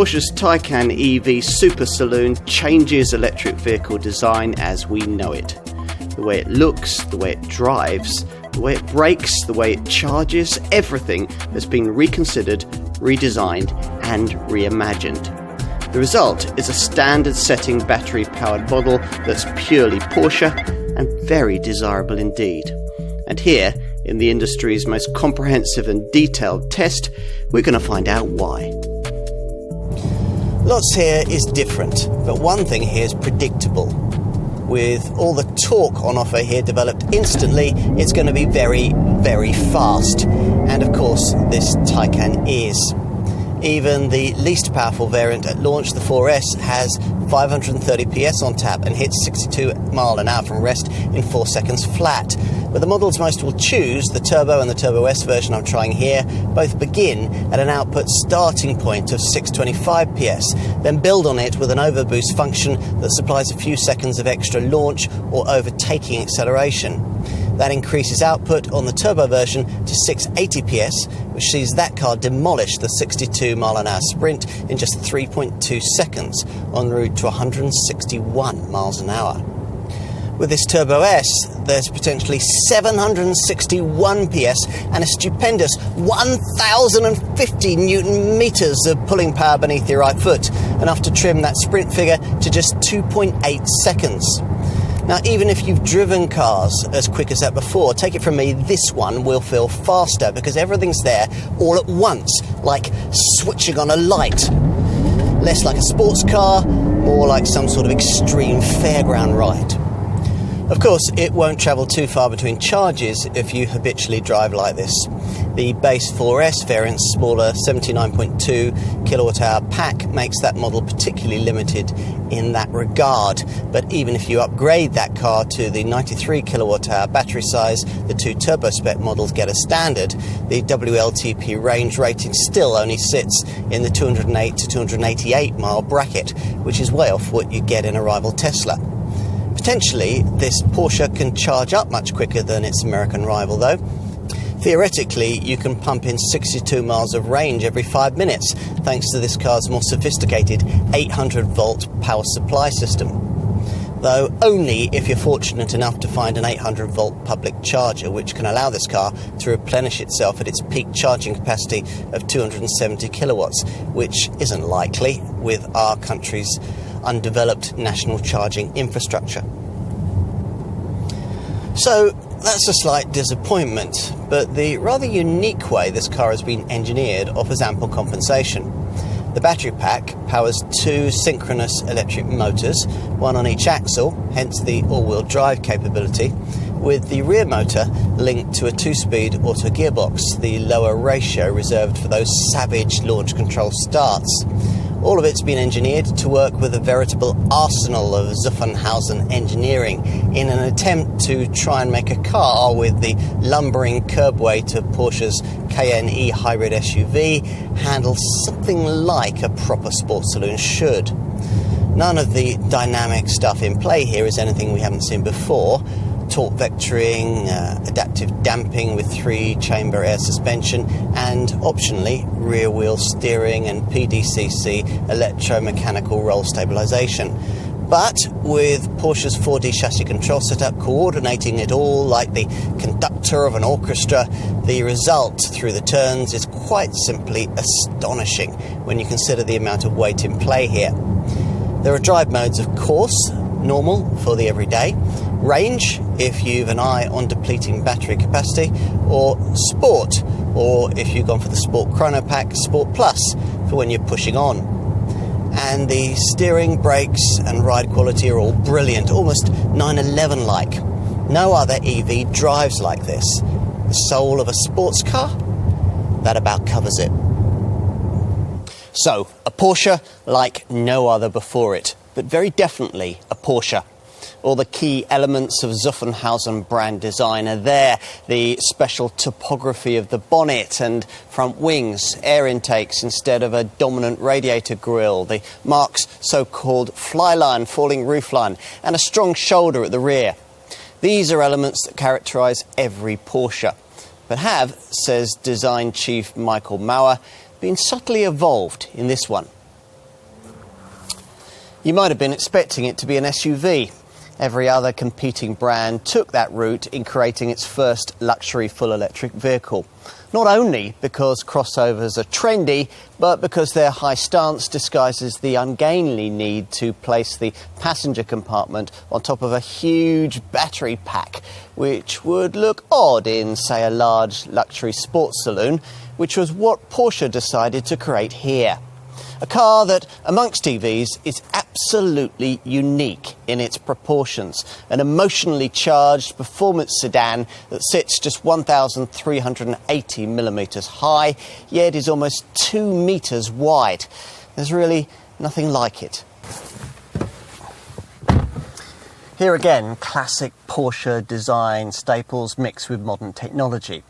Porsche's Taycan EV Super Saloon changes electric vehicle design as we know it. The way it looks, the way it drives, the way it brakes, the way it charges, everything has been reconsidered, redesigned and reimagined. The result is a standard-setting battery-powered model that's purely Porsche and very desirable indeed. And here, in the industry's most comprehensive and detailed test, we're going to find out why. Lots here is different, but one thing here is predictable. With all the torque on offer here developed instantly, it's going to be very, very fast. And of course, this Taycan is. Even the least powerful variant at launch, the 4S, has 530 PS on tap and hits 62 mile an hour from rest in 4 seconds flat. But the models most will choose, the Turbo and the Turbo S version I'm trying here, both begin at an output starting point of 625 PS, then build on it with an overboost function that supplies a few seconds of extra launch or overtaking acceleration. That increases output on the Turbo version to 680 PS, which sees that car demolish the 62 mile an hour sprint in just 3.2 seconds en route to 161 miles an hour. With this Turbo S, there's potentially 761 PS and a stupendous 1,050 Newton meters of pulling power beneath your right foot, enough to trim that sprint figure to just 2.8 seconds. Now, even if you've driven cars as quick as that before, take it from me, this one will feel faster because everything's there all at once, like switching on a light. Less like a sports car, more like some sort of extreme fairground ride. Of course, it won't travel too far between charges if you habitually drive like this. The base 4S variant's smaller 79.2 kilowatt-hour pack makes that model particularly limited in that regard. But even if you upgrade that car to the 93 kilowatt-hour battery size the two turbo spec models get as standard, the WLTP range rating still only sits in the 208 to 288 mile bracket, which is way off what you get in a rival Tesla. Potentially, this Porsche can charge up much quicker than its American rival, though. Theoretically, you can pump in 62 miles of range every 5 minutes, thanks to this car's more sophisticated 800-volt power supply system. Though only if you're fortunate enough to find an 800-volt public charger, which can allow this car to replenish itself at its peak charging capacity of 270 kilowatts, which isn't likely with our country's undeveloped national charging infrastructure. So that's a slight disappointment, but the rather unique way this car has been engineered offers ample compensation. The battery pack powers two synchronous electric motors, one on each axle, hence the all-wheel drive capability, with the rear motor linked to a 2-speed auto gearbox, the lower ratio reserved for those savage launch control starts. All of it's been engineered to work with a veritable arsenal of Zuffenhausen engineering in an attempt to try and make a car with the lumbering curb weight of Porsche's Cayenne E hybrid SUV handle something like a proper sports saloon should. None of the dynamic stuff in play here is anything we haven't seen before. Torque vectoring, adaptive damping with 3-chamber air suspension, and optionally rear-wheel steering and PDCC electromechanical roll stabilisation. But with Porsche's 4D chassis control setup coordinating it all like the conductor of an orchestra, the result through the turns is quite simply astonishing when you consider the amount of weight in play here. There are drive modes, of course, normal for the everyday, range if you've an eye on depleting battery capacity, or sport, or if you've gone for the Sport Chrono Pack, Sport Plus for when you're pushing on. And the steering, brakes and ride quality are all brilliant, almost 911-like. No other EV drives like this. The soul of a sports car? That about covers it. So, a Porsche like no other before it, but very definitely a Porsche. All the key elements of Zuffenhausen brand design are there. The special topography of the bonnet and front wings, air intakes instead of a dominant radiator grille, the Marque's so-called flyline, falling roofline, and a strong shoulder at the rear. These are elements that characterise every Porsche, but have, says design chief Michael Mauer, been subtly evolved in this one. You might have been expecting it to be an SUV. Every other competing brand took that route in creating its first luxury full electric vehicle. Not only because crossovers are trendy, but because their high stance disguises the ungainly need to place the passenger compartment on top of a huge battery pack, which would look odd in, say, a large luxury sports saloon, which was what Porsche decided to create here. A car that, amongst EVs, is absolutely unique in its proportions. An emotionally charged performance sedan that sits just 1,380 millimetres high, yet is almost 2 metres wide. There's really nothing like it. Here again, classic Porsche design staples mixed with modern technology.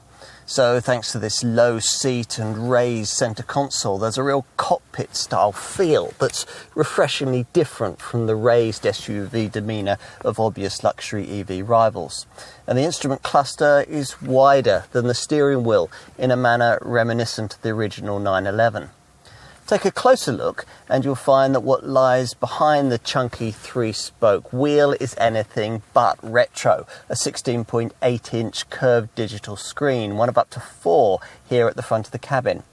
So thanks to this low seat and raised centre console, there's a real cockpit-style feel that's refreshingly different from the raised SUV demeanour of obvious luxury EV rivals. And the instrument cluster is wider than the steering wheel in a manner reminiscent of the original 911. Take a closer look and you'll find that what lies behind the chunky 3-spoke wheel is anything but retro. A 16.8-inch curved digital screen, one of up to 4 here at the front of the cabin.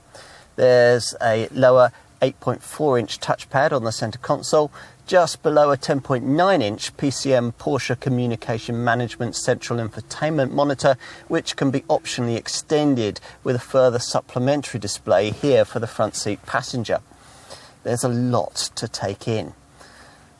There's a lower 8.4-inch touchpad on the centre console, just below a 10.9-inch PCM Porsche Communication Management Central Infotainment Monitor, which can be optionally extended with a further supplementary display here for the front seat passenger. There's a lot to take in.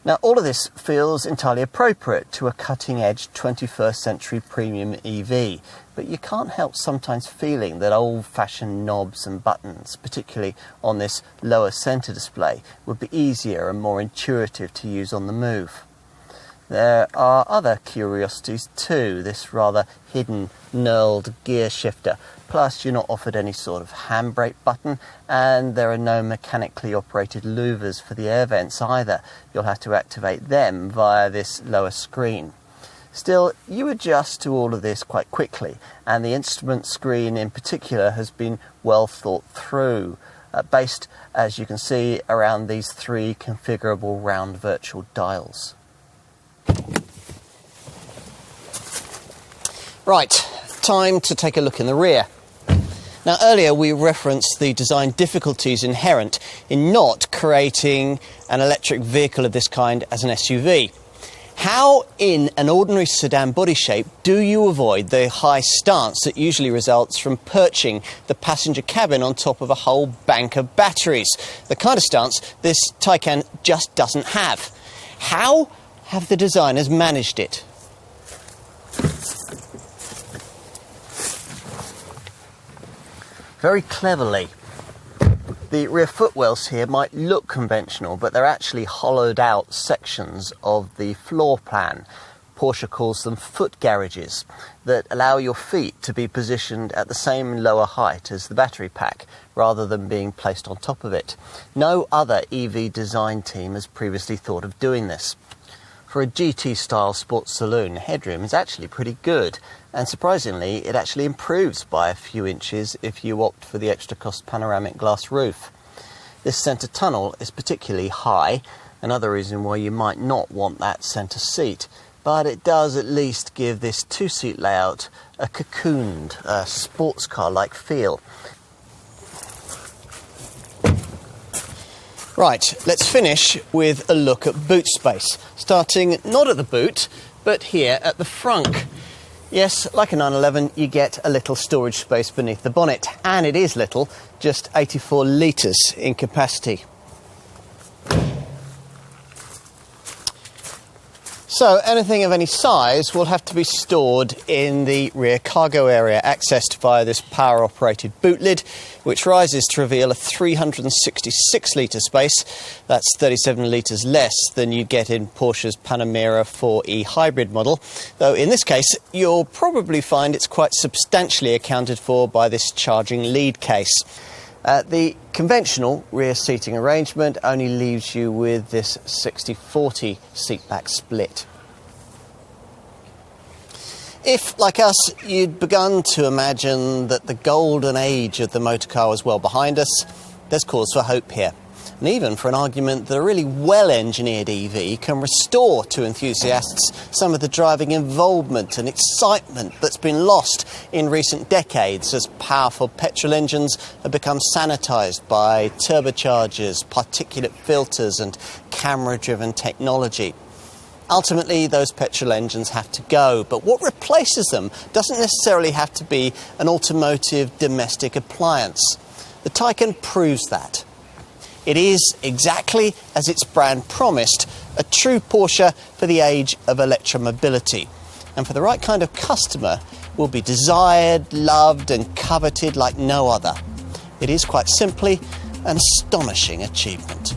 Now, all of this feels entirely appropriate to a cutting-edge 21st century premium EV, but you can't help sometimes feeling that old-fashioned knobs and buttons, particularly on this lower centre display, would be easier and more intuitive to use on the move. There are other curiosities too, this rather hidden knurled gear shifter, plus you're not offered any sort of handbrake button, and there are no mechanically operated louvers for the air vents either. You'll have to activate them via this lower screen. Still, you adjust to all of this quite quickly, and the instrument screen in particular has been well thought through, based, as you can see, around these 3 configurable round virtual dials. Right, time to take a look in the rear. Now, earlier we referenced the design difficulties inherent in not creating an electric vehicle of this kind as an SUV. How, in an ordinary sedan body shape, do you avoid the high stance that usually results from perching the passenger cabin on top of a whole bank of batteries? The kind of stance this Taycan just doesn't have. How have the designers managed it? Very cleverly. The rear footwells here might look conventional, but they're actually hollowed out sections of the floor plan. Porsche calls them foot garages that allow your feet to be positioned at the same lower height as the battery pack, rather than being placed on top of it. No other EV design team has previously thought of doing this. For a GT-style sports saloon, headroom is actually pretty good, and surprisingly, it actually improves by a few inches if you opt for the extra-cost panoramic glass roof. This centre tunnel is particularly high, another reason why you might not want that centre seat, but it does at least give this 2-seat layout a cocooned, sports car-like feel. Right, let's finish with a look at boot space, starting not at the boot, but here at the front. Yes, like a 911, you get a little storage space beneath the bonnet, and it is little, just 84 litres in capacity. So anything of any size will have to be stored in the rear cargo area, accessed via this power-operated boot lid, which rises to reveal a 366-litre space. That's 37 litres less than you get in Porsche's Panamera 4e hybrid model, though in this case you'll probably find it's quite substantially accounted for by this charging lead case. The conventional rear seating arrangement only leaves you with this 60-40 seatback split. If, like us, you'd begun to imagine that the golden age of the motor car was well behind us, there's cause for hope here. and even for an argument that a really well-engineered EV can restore to enthusiasts some of the driving involvement and excitement that's been lost in recent decades as powerful petrol engines have become sanitised by turbochargers, particulate filters and camera-driven technology. Ultimately, those petrol engines have to go, but what replaces them doesn't necessarily have to be an automotive domestic appliance. The Taycan proves that. It is, exactly as its brand promised, a true Porsche for the age of electromobility. And for the right kind of customer, will be desired, loved and coveted like no other. It is quite simply an astonishing achievement.